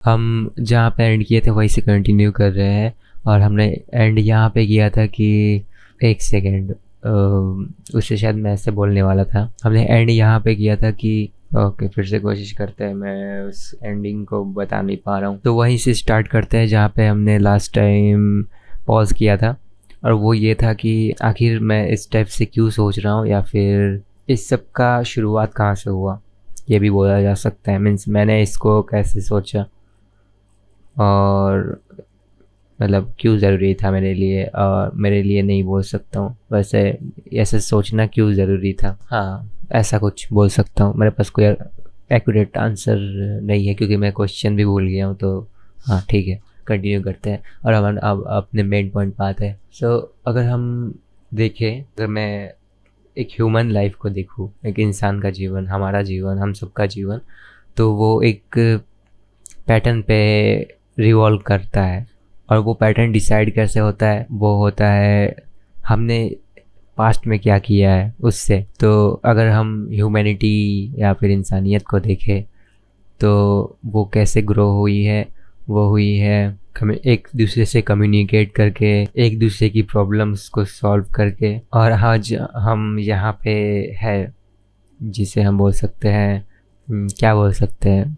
हम जहाँ पे एंड किए थे वहीं से कंटिन्यू कर रहे हैं। और हमने एंड यहाँ पे किया था कि एक सेकेंड, उससे शायद मैं ऐसे बोलने वाला था। हमने एंड यहाँ पे किया था कि ओके, फिर से कोशिश करते हैं। मैं उस एंडिंग को बता नहीं पा रहा हूँ, तो वहीं से स्टार्ट करते हैं जहाँ पे हमने लास्ट टाइम पॉज किया था। और वो ये था कि आखिर मैं इस टाइप से क्यों सोच रहा हूँ, या फिर इस सब का शुरुआत कहाँ से हुआ, ये भी बोला जा सकता है। मीन्स मैंने इसको कैसे सोचा, और मतलब क्यों ज़रूरी था मेरे लिए। और मेरे लिए नहीं बोल सकता हूँ वैसे, ऐसे सोचना क्यों ज़रूरी था, हाँ ऐसा कुछ बोल सकता हूँ। मेरे पास कोई एक्यूरेट आंसर नहीं है क्योंकि मैं क्वेश्चन भी भूल गया हूँ। तो हाँ ठीक है, कंटिन्यू करते हैं और हम अब अपने मेन पॉइंट पे आते हैं। सो अगर हम देखें, अगर मैं एक ह्यूमन लाइफ को देखूँ, एक इंसान का जीवन, हमारा जीवन, हम सबका जीवन, तो वो एक पैटर्न पे रिवॉल्व करता है। और वो पैटर्न डिसाइड कैसे होता है, वो होता है हमने पास्ट में क्या किया है उससे। तो अगर हम ह्यूमैनिटी या फिर इंसानियत को देखें, तो वो कैसे ग्रो हुई है, वो हुई है एक दूसरे से कम्युनिकेट करके, एक दूसरे की प्रॉब्लम्स को सॉल्व करके। और आज हम यहाँ पे है, जिसे हम बोल सकते हैं, क्या बोल सकते हैं,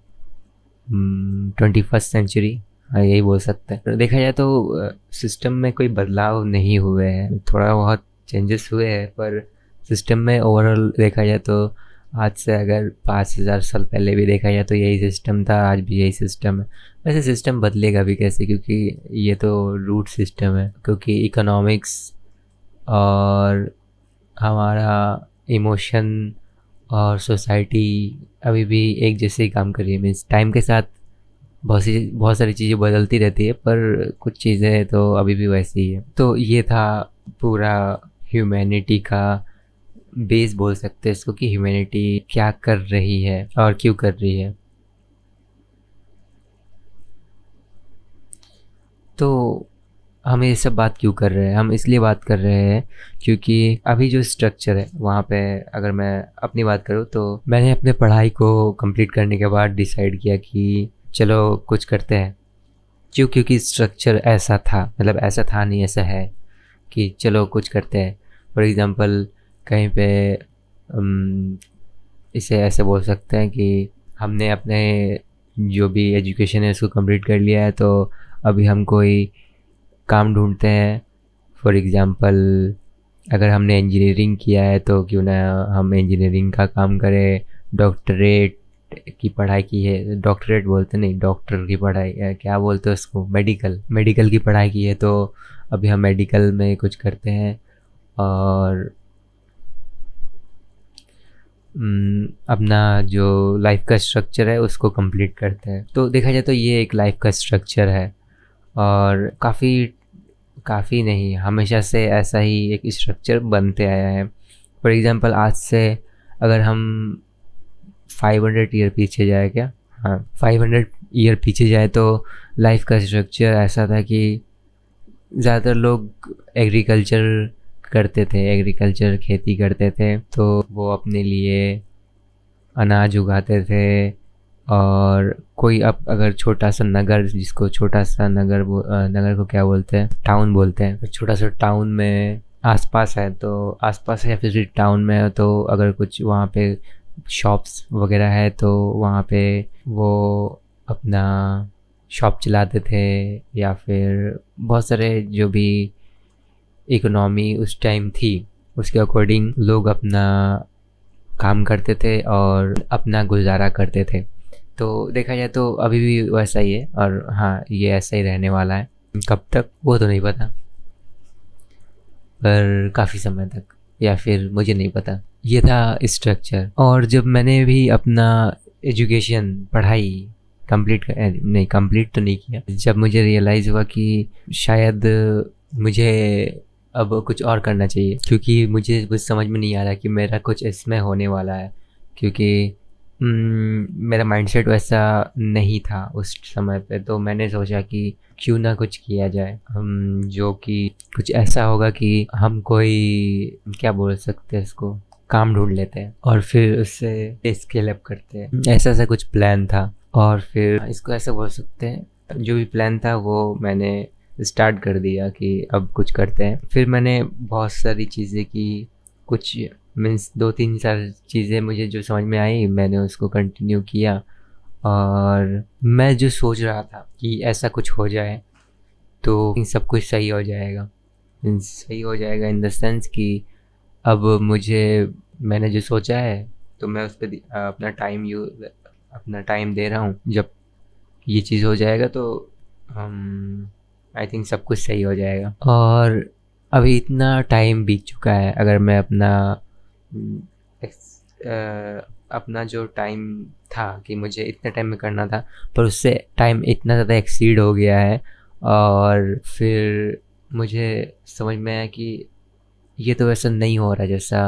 21st सेंचुरी, हाँ यही बोल सकते हैं। देखा जाए तो सिस्टम में कोई बदलाव नहीं हुए हैं, थोड़ा बहुत चेंजेस हुए हैं, पर सिस्टम में ओवरऑल देखा जाए तो आज से अगर 5,000 साल पहले भी देखा जाए तो यही सिस्टम था, आज भी यही सिस्टम है। वैसे सिस्टम बदलेगा भी कैसे, क्योंकि ये तो रूट सिस्टम है। क्योंकि इकोनॉमिक्स और हमारा इमोशन और सोसाइटी अभी भी एक जैसे ही काम कर रही है। मीन्स टाइम के साथ बहुत सारी चीज़ें बदलती रहती है, पर कुछ चीज़ें तो अभी भी वैसी ही है। तो ये था पूरा ह्यूमैनिटी का बेस, बोल सकते हैं इसको, कि ह्यूमैनिटी क्या कर रही है और क्यों कर रही है। तो हम ये सब बात क्यों कर रहे हैं, हम इसलिए बात कर रहे हैं क्योंकि अभी जो स्ट्रक्चर है वहाँ पे, अगर मैं अपनी बात करूँ तो मैंने अपने पढ़ाई को कंप्लीट करने के बाद डिसाइड किया कि चलो कुछ करते हैं। क्योंकि स्ट्रक्चर ऐसा था, मतलब ऐसा था नहीं, ऐसा है कि चलो कुछ करते हैं। फॉर एग्ज़ाम्पल कहीं पे इसे ऐसे बोल सकते हैं कि हमने अपने जो भी एजुकेशन है उसको कंप्लीट कर लिया है, तो अभी हम कोई काम ढूंढते हैं। फॉर एग्ज़ाम्पल अगर हमने इंजीनियरिंग किया है तो क्यों ना हम इंजीनियरिंग का काम करें। डॉक्टरेट की पढ़ाई की है, डॉक्टरेट बोलते नहीं, डॉक्टर की पढ़ाई क्या बोलते हैं उसको, मेडिकल की पढ़ाई की है, तो अभी हम मेडिकल में कुछ करते हैं। और अपना जो लाइफ का स्ट्रक्चर है उसको कंप्लीट करते हैं। तो देखा जाए तो ये एक लाइफ का स्ट्रक्चर है, और काफ़ी नहीं, हमेशा से ऐसा ही एक स्ट्रक्चर बनते आया है। फॉर एग्ज़ाम्पल आज से अगर हम 500 ईयर पीछे जाए, क्या, हाँ 500 ईयर पीछे जाए, तो लाइफ का स्ट्रक्चर ऐसा था कि ज़्यादातर लोग एग्रीकल्चर करते थे, एग्रीकल्चर खेती करते थे। तो वो अपने लिए अनाज उगाते थे। और कोई अब अगर छोटा सा नगर, जिसको छोटा सा नगर को क्या बोलते हैं, टाउन बोलते हैं, छोटा सा टाउन में आसपास है, तो आसपास है या फिर टाउन में है, तो अगर कुछ वहाँ पे शॉप्स वगैरह है तो वहाँ पे वो अपना शॉप चलाते थे। या फिर बहुत सारे जो भी इकोनॉमी उस टाइम थी उसके अकॉर्डिंग लोग अपना काम करते थे और अपना गुजारा करते थे। तो देखा जाए तो अभी भी वैसा ही है, और हाँ ये ऐसा ही रहने वाला है। कब तक वो तो नहीं पता, पर काफ़ी समय तक, या फिर मुझे नहीं पता। ये था स्ट्रक्चर। और जब मैंने भी अपना एजुकेशन, पढ़ाई कंप्लीट तो नहीं किया, जब मुझे रियलाइज़ हुआ कि शायद मुझे अब कुछ और करना चाहिए, क्योंकि मुझे कुछ समझ में नहीं आ रहा कि मेरा कुछ इसमें होने वाला है। क्योंकि मेरा माइंडसेट वैसा नहीं था उस समय पे। तो मैंने सोचा कि क्यों ना कुछ किया जाए, जो कि कुछ ऐसा होगा कि हम कोई, क्या बोल सकते हैं इसको, काम ढूंढ लेते हैं और फिर उससे स्केल अप करते हैं। ऐसा कुछ प्लान था। और फिर इसको ऐसे बोल सकते हैं, जो भी प्लान था वो मैंने स्टार्ट कर दिया कि अब कुछ करते हैं। फिर मैंने बहुत सारी चीज़ें की, कुछ मीन्स 2-3 4 चीज़ें मुझे जो समझ में आई मैंने उसको कंटिन्यू किया। और मैं जो सोच रहा था कि ऐसा कुछ हो जाए तो सब कुछ सही हो जाएगा, मीन्स सही हो जाएगा इन द सेंस कि अब मुझे मैंने जो सोचा है तो मैं उस पर अपना टाइम दे रहा हूँ। जब ये चीज़ हो जाएगा तो हम आई थिंक सब कुछ सही हो जाएगा। और अभी इतना टाइम बीत चुका है, अगर मैं हम्म, अपना जो टाइम था कि मुझे इतने टाइम में करना था, पर उससे टाइम इतना ज़्यादा एक्सीड हो गया है। और फिर मुझे समझ में आया कि ये तो वैसा नहीं हो रहा जैसा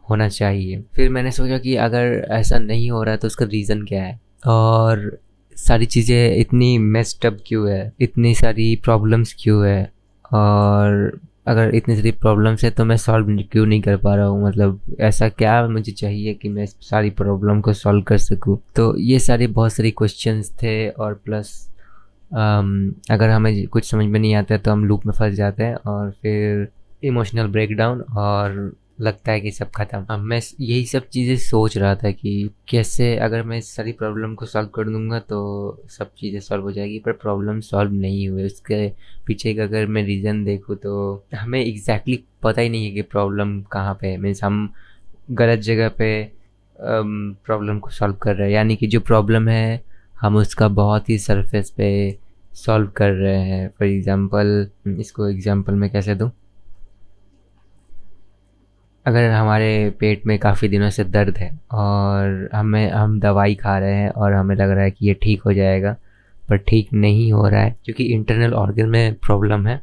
होना चाहिए। फिर मैंने सोचा कि अगर ऐसा नहीं हो रहा है तो उसका रीज़न क्या है, और सारी चीज़ें इतनी मेस्ड अप क्यों है, इतनी सारी प्रॉब्लम्स क्यों है, और अगर इतनी सारी प्रॉब्लम्स है तो मैं सॉल्व क्यों नहीं कर पा रहा हूँ, मतलब ऐसा क्या मुझे चाहिए कि मैं सारी प्रॉब्लम को सॉल्व कर सकूँ। तो ये सारे बहुत सारी क्वेश्चंस थे। और प्लस अगर हमें कुछ समझ में नहीं आता है तो हम लूप में फंस जाते हैं और फिर इमोशनल ब्रेकडाउन, और लगता है कि सब खत्म। अब मैं यही सब चीज़ें सोच रहा था कि कैसे अगर मैं इस सारी प्रॉब्लम को सॉल्व कर दूंगा तो सब चीज़ें सॉल्व हो जाएगी, पर प्रॉब्लम सॉल्व नहीं हुए। उसके पीछे का अगर मैं रीज़न देखूँ तो हमें एग्जैक्टली पता ही नहीं है कि प्रॉब्लम कहाँ पे है। मीन्स हम गलत जगह पे प्रॉब्लम को सॉल्व कर रहे हैं, यानी कि जो प्रॉब्लम है हम उसका बहुत ही सरफेस पे सॉल्व कर रहे हैं। फॉर एग्ज़ाम्पल, इसको एग्ज़ाम्पल में कैसे दूँ, अगर हमारे पेट में काफ़ी दिनों से दर्द है और हम दवाई खा रहे हैं और हमें लग रहा है कि ये ठीक हो जाएगा, पर ठीक नहीं हो रहा है क्योंकि इंटरनल ऑर्गन में प्रॉब्लम है।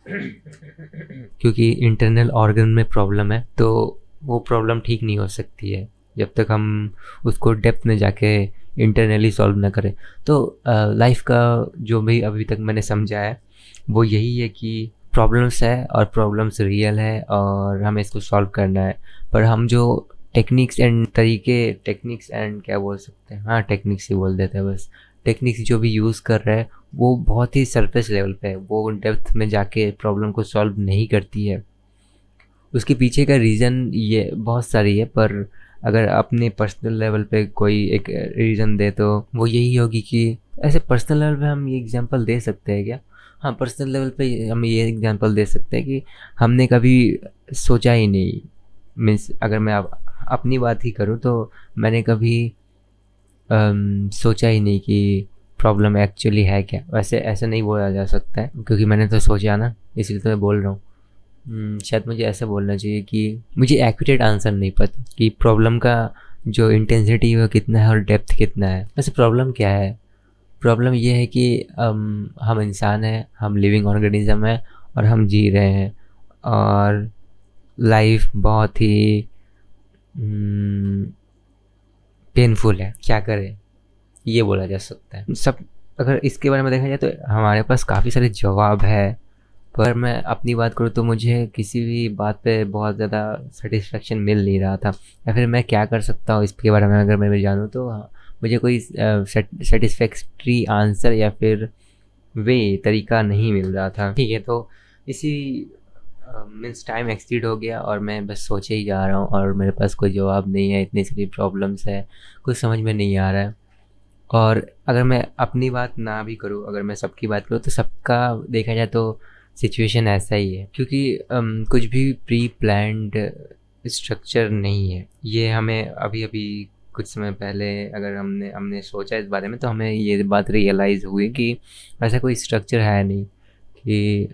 क्योंकि इंटरनल ऑर्गन में प्रॉब्लम है तो वो प्रॉब्लम ठीक नहीं हो सकती है जब तक हम उसको डेप्थ में जाके इंटरनली सॉल्व ना करें। तो लाइफ का जो भी अभी तक मैंने समझा है वो यही है कि प्रॉब्लम्स है और प्रॉब्लम्स रियल है और हमें इसको सॉल्व करना है। पर हम जो टेक्निक्स एंड क्या बोल सकते हैं, हाँ टेक्निक्स ही बोल देते हैं बस। टेक्निक्स जो भी यूज़ कर रहे हैं वो बहुत ही सरफेस लेवल पे है, वो डेप्थ में जाके प्रॉब्लम को सॉल्व नहीं करती है। उसके पीछे का रीज़न ये बहुत सारी है, पर अगर अपने पर्सनल लेवल पे कोई एक रीज़न दे तो वो यही होगी कि ऐसे पर्सनल लेवल पे हम ये एग्जांपल दे सकते हैं क्या? हाँ, पर्सनल लेवल पे हम ये एग्जांपल दे सकते हैं कि हमने कभी सोचा ही नहीं। मीन्स अगर मैं अब अपनी बात ही करूँ तो मैंने कभी सोचा ही नहीं कि प्रॉब्लम एक्चुअली है क्या। वैसे ऐसा नहीं बोला जा सकता है क्योंकि मैंने तो सोचा ना, इसलिए तो मैं बोल रहा हूँ। शायद मुझे ऐसा बोलना चाहिए कि मुझे एक्यूरेट आंसर नहीं पता कि प्रॉब्लम का जो इंटेंसिटी है वो कितना है और डेप्थ कितना है। वैसे प्रॉब्लम क्या है? प्रॉब्लम ये है कि हम इंसान हैं, हम लिविंग ऑर्गेनिज्म हैं और हम जी रहे हैं, और लाइफ बहुत ही पेनफुल है। क्या करें, ये बोला जा सकता है सब। अगर इसके बारे में देखा जाए तो हमारे पास काफ़ी सारे जवाब है, पर मैं अपनी बात करूँ तो मुझे किसी भी बात पे बहुत ज़्यादा सेटिस्फेक्शन मिल नहीं रहा था, या फिर मैं क्या कर सकता हूँ इसके बारे में अगर मैं जानूँ तो। हाँ, मुझे कोई सेटिस्फैक्ट्री आंसर या फिर वे तरीका नहीं मिल रहा था। ठीक है, तो इसी मीन्स टाइम एक्सीड हो गया और मैं बस सोचे ही जा रहा हूँ और मेरे पास कोई जवाब नहीं है। इतनी सारी प्रॉब्लम्स है, कुछ समझ में नहीं आ रहा है। और अगर मैं अपनी बात ना भी करूँ, अगर मैं सबकी बात करूँ तो सबका देखा जाए तो सिचुएशन ऐसा ही है, क्योंकि कुछ भी प्री प्लान्ड स्ट्रक्चर नहीं है। ये हमें अभी अभी कुछ समय पहले अगर हमने हमने सोचा इस बारे में तो हमें ये बात रियलाइज़ हुई कि ऐसा कोई स्ट्रक्चर है नहीं। कि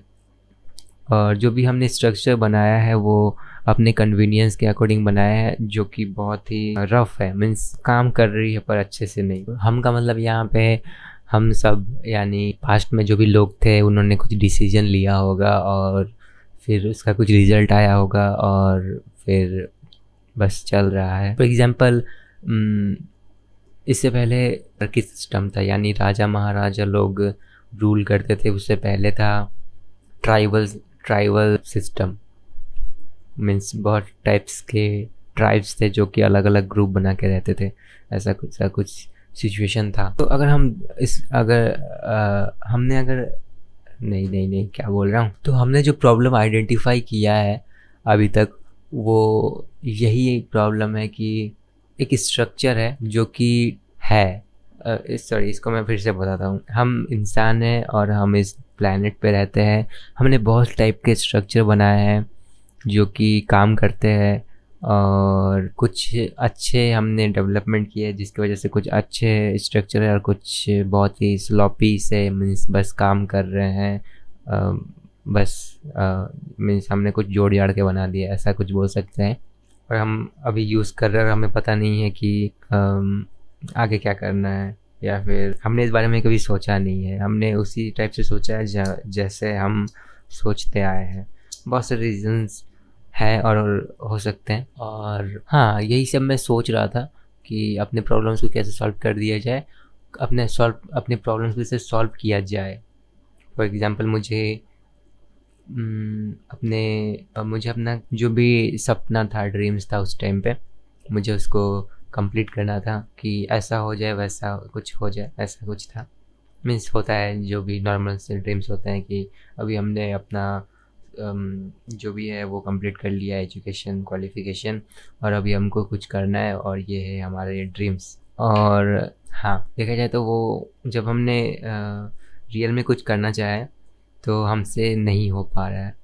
और जो भी हमने स्ट्रक्चर बनाया है वो अपने कन्वीनियंस के अकॉर्डिंग बनाया है, जो कि बहुत ही रफ है। मीन्स काम कर रही है पर अच्छे से नहीं। हम का मतलब यहाँ पे हम सब, यानी पास्ट में जो भी लोग थे उन्होंने कुछ डिसीजन लिया होगा और फिर उसका कुछ रिजल्ट आया होगा और फिर बस चल रहा है। फॉर एग्ज़ाम्पल, इससे पहले टर्की सिस्टम था, यानी राजा महाराजा लोग रूल करते थे। उससे पहले था ट्राइबल ट्राइबल सिस्टम। मीन्स बहुत टाइप्स के ट्राइब्स थे जो कि अलग अलग ग्रुप बना के रहते थे। ऐसा कुछ सिचुएशन था। तो अगर हम इस अगर हमने अगर नहीं नहीं नहीं क्या बोल रहा हूँ, तो हमने जो प्रॉब्लम आइडेंटिफाई किया है अभी तक, वो यही एक प्रॉब्लम है कि एक स्ट्रक्चर है जो कि है, सॉरी इसको मैं फिर से बताता हूँ। हम इंसान हैं और हम इस प्लैनेट पे रहते हैं। हमने बहुत टाइप के स्ट्रक्चर बनाए हैं जो कि काम करते हैं, और कुछ अच्छे हमने डेवलपमेंट किए जिसकी वजह से कुछ अच्छे स्ट्रक्चर है और कुछ बहुत ही स्लॉपी से मीन्स बस काम कर रहे हैं, बस मीन्स हमने कुछ जोड़ जाड़ के बना दिया, ऐसा कुछ बोल सकते हैं। और हम अभी यूज़ कर रहे हैं और हमें पता नहीं है कि आगे क्या करना है, या फिर हमने इस बारे में कभी सोचा नहीं है। हमने उसी टाइप से सोचा है जैसे हम सोचते आए हैं। बहुत से रीजंस है और हो सकते हैं। और हाँ, यही सब मैं सोच रहा था कि अपने प्रॉब्लम्स को कैसे सॉल्व कर दिया जाए, अपने प्रॉब्लम्स को कैसे सॉल्व किया जाए। फॉर एग्ज़ाम्पल मुझे अपना जो भी सपना था, ड्रीम्स था उस टाइम पे, मुझे उसको कंप्लीट करना था कि ऐसा हो जाए, वैसा कुछ हो जाए, ऐसा कुछ था। मीन्स होता है जो भी नॉर्मल से ड्रीम्स होते हैं कि अभी हमने अपना जो भी है वो कंप्लीट कर लिया, एजुकेशन क्वालिफ़िकेशन, और अभी हमको कुछ करना है और ये है हमारे ड्रीम्स। और हाँ, देखा जाए तो वो जब हमने रियल में कुछ करना चाहे तो हमसे नहीं हो पा रहा है।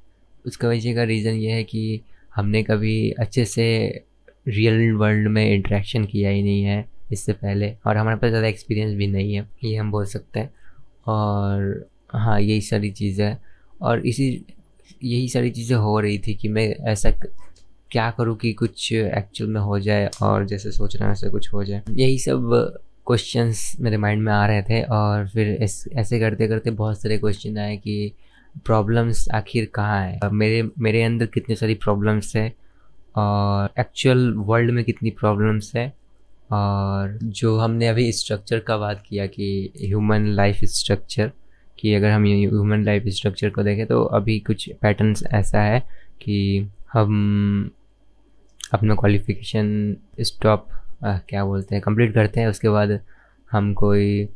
उसका वजह का रीज़न ये है कि हमने कभी अच्छे से रियल वर्ल्ड में इंटरेक्शन किया ही नहीं है इससे पहले, और हमारे पास ज़्यादा एक्सपीरियंस भी नहीं है, ये हम बोल सकते हैं। और हाँ, यही सारी चीज़ें हैं। और यही सारी चीज़ें हो रही थी कि मैं ऐसा क्या करूँ कि कुछ एक्चुअल में हो जाए, और जैसे सोच रहा हूँ वैसे कुछ हो जाए। यही सब क्वेश्चंस मेरे माइंड में आ रहे थे, और फिर ऐसे करते करते बहुत सारे क्वेश्चन आए कि प्रॉब्लम्स आखिर कहाँ है, मेरे अंदर कितनी सारी प्रॉब्लम्स है, और एक्चुअल वर्ल्ड में कितनी प्रॉब्लम्स है। और जो हमने अभी स्ट्रक्चर का बात किया कि ह्यूमन लाइफ स्ट्रक्चर, कि अगर हम ह्यूमन लाइफ स्ट्रक्चर को देखें तो अभी कुछ पैटर्न्स ऐसा है कि हम अपना क्वालिफ़िकेशन स्टॉप क्या बोलते हैं कंप्लीट करते हैं, उसके बाद हम कोई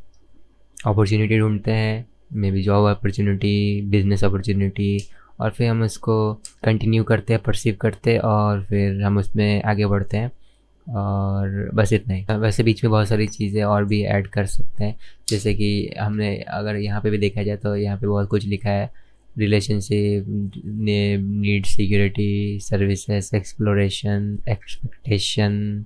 अपॉर्चुनिटी ढूंढते हैं, may be job opportunity, business opportunity, और फिर हम उसको कंटिन्यू करते हैं, परसीव करते हैं, और फिर हम उसमें आगे बढ़ते हैं। और बस इतना ही। वैसे बीच में बहुत सारी चीज़ें और भी ऐड कर सकते हैं, जैसे कि हमने अगर यहाँ पे भी देखा जाए तो यहाँ पे बहुत कुछ लिखा है, relationship, need, security, services, exploration, expectation,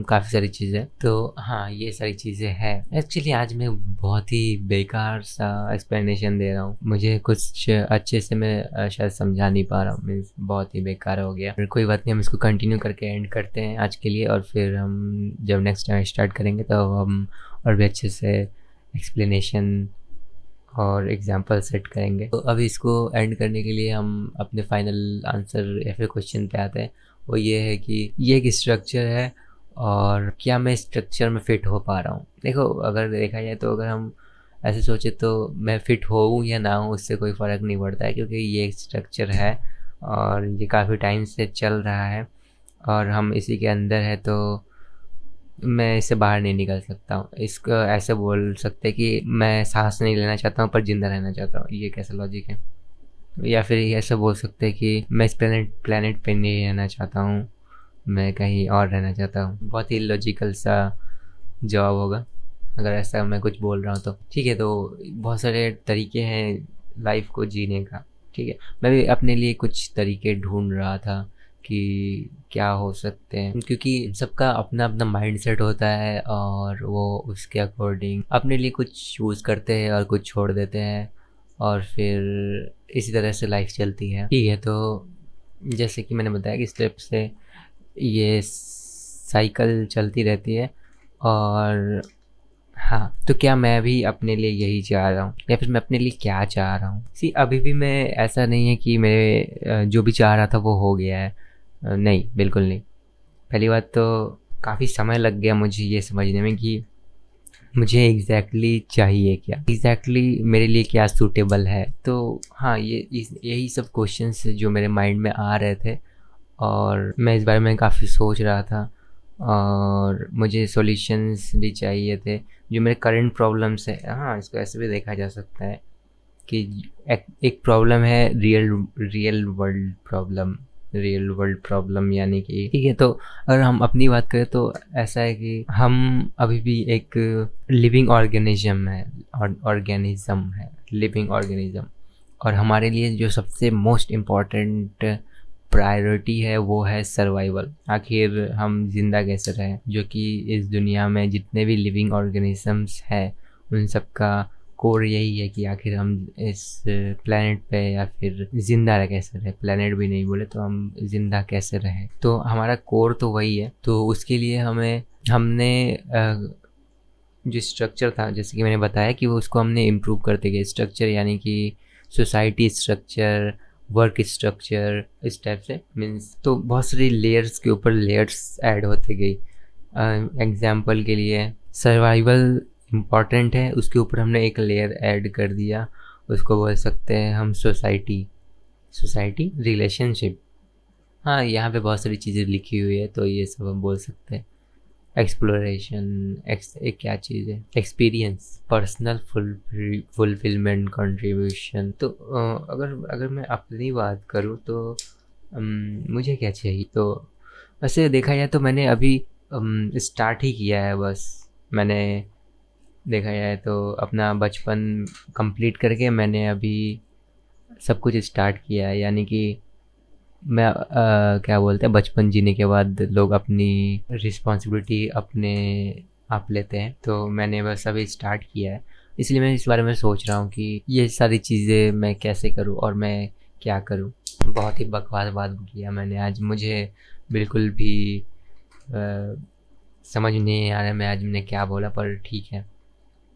काफ़ी सारी चीज़ें। तो हाँ, ये सारी चीज़ें हैं। एक्चुअली आज मैं बहुत ही बेकार सा एक्सप्लेनेशन दे रहा हूँ, मुझे कुछ अच्छे से मैं शायद समझा नहीं पा रहा हूँ, मीन्स बहुत ही बेकार हो गया। फिर कोई बात नहीं, हम इसको कंटिन्यू करके एंड करते हैं आज के लिए, और फिर हम जब नेक्स्ट टाइम स्टार्ट करेंगे तो हम और भी अच्छे से एक्सप्लेनेशन और एग्जाम्पल सेट करेंगे। तो अभी इसको एंड करने के लिए हम अपने फाइनल आंसर या फिर क्वेश्चन पे आते हैं। वो ये है कि ये एक स्ट्रक्चर है, और क्या मैं स्ट्रक्चर में फ़िट हो पा रहा हूँ। देखो, अगर देखा जाए तो अगर हम ऐसे सोचे तो मैं फ़िट होऊँ या ना हूँ उससे कोई फ़र्क नहीं पड़ता है, क्योंकि ये एक स्ट्रक्चर है और ये काफ़ी टाइम से चल रहा है और हम इसी के अंदर है, तो मैं इससे बाहर नहीं निकल सकता हूँ। इसको ऐसे बोल सकते कि मैं सांस नहीं लेना चाहता हूँ पर ज़िंदा रहना चाहता हूँ, ये कैसा लॉजिक है। या फिर ऐसा बोल सकते हैं कि मैं इस प्लेनेट पे नहीं रहना चाहता हूँ, मैं कहीं और रहना चाहता हूँ। बहुत ही लॉजिकल सा जवाब होगा अगर ऐसा मैं कुछ बोल रहा हूँ तो। ठीक है, तो बहुत सारे तरीके हैं लाइफ को जीने का। ठीक है, मैं भी अपने लिए कुछ तरीके ढूंढ रहा था कि क्या हो सकते हैं, क्योंकि सबका अपना अपना माइंडसेट होता है और वो उसके अकॉर्डिंग अपने लिए कुछ चूज़ करते हैं और कुछ छोड़ देते हैं, और फिर इसी तरह से लाइफ चलती है। ठीक है, तो जैसे कि मैंने बताया कि स्टेप से ये साइकिल चलती रहती है। और हाँ, तो क्या मैं भी अपने लिए यही चाह रहा हूँ, या फिर मैं अपने लिए क्या चाह रहा हूँ? अभी भी मैं, ऐसा नहीं है कि मेरे जो भी चाह रहा था वो हो गया है, नहीं, बिल्कुल नहीं। पहली बात तो काफ़ी समय लग गया मुझे ये समझने में कि मुझे एग्जैक्टली चाहिए क्या, एग्जैक्टली मेरे लिए क्या सूटेबल है। तो हाँ, यही सब क्वेश्चंस जो मेरे माइंड में आ रहे थे और मैं इस बारे में काफ़ी सोच रहा था, और मुझे सॉल्यूशंस भी चाहिए थे जो मेरे करंट प्रॉब्लम्स है। हाँ, इसको ऐसे भी देखा जा सकता है कि एक प्रॉब्लम है रियल वर्ल्ड प्रॉब्लम, यानी कि ठीक है। तो अगर हम अपनी बात करें तो ऐसा है कि हम अभी भी एक लिविंग ऑर्गेनिज्म है लिविंग ऑर्गेनिज्म। और हमारे लिए जो सबसे मोस्ट इम्पॉर्टेंट प्रायोरिटी है वो है सर्वाइवल। आखिर हम जिंदा कैसे रहें, जो कि इस दुनिया में जितने भी लिविंग ऑर्गेनिजम्स हैं उन सब का कोर यही है कि आखिर हम इस प्लेनेट पे या फिर जिंदा रह कैसे रहे। प्लेनेट भी नहीं बोले तो हम जिंदा कैसे रहे, तो हमारा कोर तो वही है। तो उसके लिए हमने जो स्ट्रक्चर था, जैसे कि मैंने बताया कि वो उसको हमने इम्प्रूव करते गए। स्ट्रक्चर यानी कि सोसाइटी स्ट्रक्चर, वर्क स्ट्रक्चर, इस टाइप से मीन्स तो बहुत सारी लेयर्स के ऊपर लेयर्स ऐड होते गई। एग्जाम्पल के लिए सर्वाइवल इम्पॉर्टेंट है, उसके ऊपर हमने एक लेयर ऐड कर दिया, उसको बोल सकते हैं हम सोसाइटी रिलेशनशिप। हाँ, यहाँ पे बहुत सारी चीज़ें लिखी हुई है तो ये सब हम बोल सकते हैं। एक्सप्लोरेशन, एक क्या चीज़ है, एक्सपीरियंस, पर्सनल फुलफिलमेंट, कंट्रीब्यूशन। तो अगर अगर मैं अपनी बात करूँ तो मुझे क्या चाहिए, तो वैसे देखा जाए तो मैंने अभी स्टार्ट ही किया है। बस मैंने देखा जाए तो अपना बचपन कंप्लीट करके मैंने अभी सब कुछ स्टार्ट किया है। यानी कि मैं क्या बोलते हैं, बचपन जीने के बाद लोग अपनी रिस्पॉन्सिबिलिटी अपने आप लेते हैं, तो मैंने बस अभी स्टार्ट किया है। इसलिए मैं इस बारे में सोच रहा हूँ कि ये सारी चीज़ें मैं कैसे करूँ और मैं क्या करूँ। बहुत ही बकवास बात किया मैंने आज, मुझे बिल्कुल भी समझ नहीं आ रहा है मैं आज मैंने क्या बोला, पर ठीक है,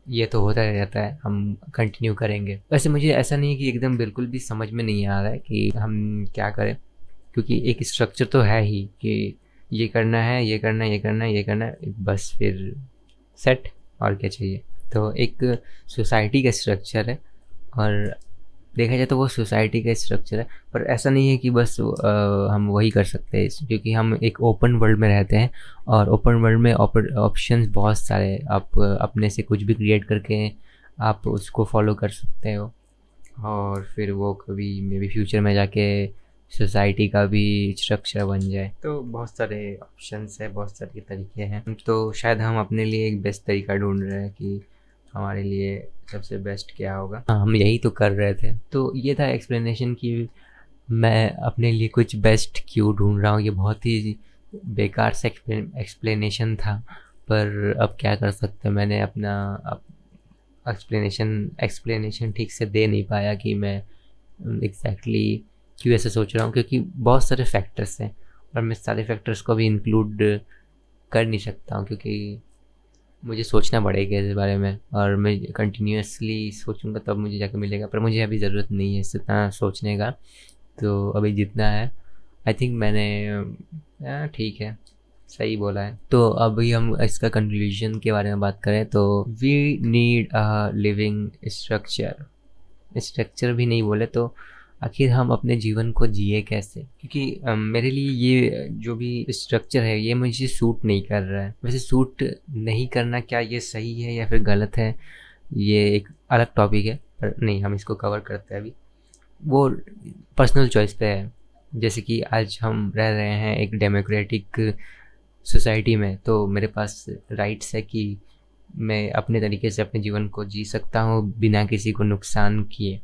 ये तो होता रहता है, हम कंटिन्यू करेंगे। वैसे मुझे ऐसा नहीं है कि एकदम बिल्कुल भी समझ में नहीं आ रहा है कि हम क्या करें, क्योंकि एक स्ट्रक्चर तो है ही कि ये करना है, ये करना है, ये करना है, ये करना है, बस फिर सेट, और क्या चाहिए। तो एक सोसाइटी का स्ट्रक्चर है, और देखा जाए तो वो सोसाइटी का स्ट्रक्चर है, पर ऐसा नहीं है कि बस हम वही कर सकते हैं, क्योंकि हम एक ओपन वर्ल्ड में रहते हैं। और ओपन वर्ल्ड में ऑप्शंस बहुत सारे, आप अपने से कुछ भी क्रिएट करके आप उसको फॉलो कर सकते हो, और फिर वो कभी मे बी फ्यूचर में जाके सोसाइटी का भी स्ट्रक्चर बन जाए। तो बहुत सारे ऑप्शंस है, बहुत सारे तरीके हैं। तो शायद हम अपने लिए एक बेस्ट तरीका ढूंढ रहे हैं कि हमारे लिए सबसे बेस्ट क्या होगा। हाँ, हम यही तो कर रहे थे। तो ये था एक्सप्लेनेशन कि मैं अपने लिए कुछ बेस्ट क्यों ढूंढ रहा हूँ। ये बहुत ही बेकार से एक्सप्लेनेशन था, पर अब क्या कर सकते हैं, मैंने अपना एक्सप्लेनेशन ठीक से दे नहीं पाया कि मैं एग्जैक्टली क्यों ऐसे सोच रहा हूँ, क्योंकि बहुत सारे फैक्टर्स हैं और मैं सारे फैक्टर्स को भी इंक्लूड कर नहीं सकता हूँ, क्योंकि मुझे सोचना पड़ेगा इस बारे में, और मैं कंटिन्यूसली सोचूंगा तब मुझे जाकर मिलेगा। पर मुझे अभी ज़रूरत नहीं है इतना सोचने का, तो अभी जितना है आई थिंक मैंने ठीक है, सही बोला है। तो अभी हम इसका कंक्लूजन के बारे में बात करें तो we need a living structure भी नहीं बोले तो आखिर हम अपने जीवन को जिए कैसे, क्योंकि मेरे लिए ये जो भी स्ट्रक्चर है ये मुझे सूट नहीं कर रहा है। वैसे सूट नहीं करना क्या ये सही है या फिर गलत है, ये एक अलग टॉपिक है, पर नहीं, हम इसको कवर करते हैं अभी। वो पर्सनल चॉइस पे है। जैसे कि आज हम रह रहे हैं एक डेमोक्रेटिक सोसाइटी में, तो मेरे पास राइट्स है कि मैं अपने तरीके से अपने जीवन को जी सकता हूँ बिना किसी को नुकसान किए।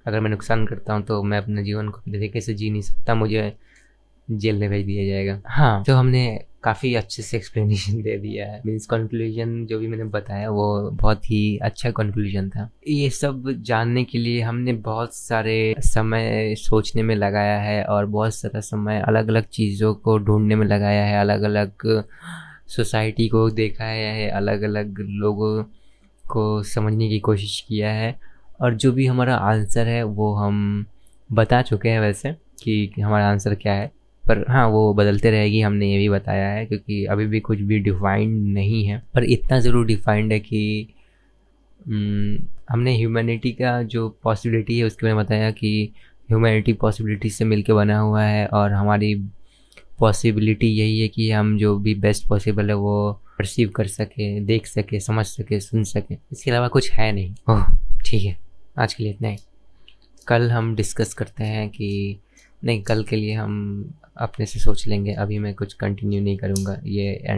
अगर मैं नुकसान करता हूँ तो मैं अपने जीवन को अपने तरीके से जी नहीं सकता, मुझे जेल में भेज दिया जाएगा। हाँ, तो हमने काफ़ी अच्छे से एक्सप्लेनेशन दे दिया है। मीन्स कंक्लूजन जो भी मैंने बताया वो बहुत ही अच्छा कंक्लूजन था। ये सब जानने के लिए हमने बहुत सारे समय सोचने में लगाया है और बहुत सारा समय अलग अलग चीज़ों को ढूंढने में लगाया है, अलग अलग सोसाइटी को देखा है, अलग अलग लोगों को समझने की कोशिश किया है, और जो भी हमारा आंसर है वो हम बता चुके हैं वैसे कि हमारा आंसर क्या है। पर हाँ, वो बदलते रहेगी, हमने ये भी बताया है, क्योंकि अभी भी कुछ भी डिफाइंड नहीं है। पर इतना ज़रूर डिफाइंड है कि हमने ह्यूमैनिटी का जो पॉसिबिलिटी है उसके बारे में बताया कि ह्यूमैनिटी पॉसिबिलिटी से मिलके बना हुआ है, और हमारी पॉसिबिलिटी यही है कि हम जो भी बेस्ट पॉसिबल है वो परसीव कर सके, देख सके, समझ सके, सुन सके। इसके अलावा कुछ है नहीं। ओह ठीक है, आज के लिए इतना ही। कल हम डिस्कस करते हैं कि नहीं, कल के लिए हम अपने से सोच लेंगे। अभी मैं कुछ कंटिन्यू नहीं करूँगा ये एंड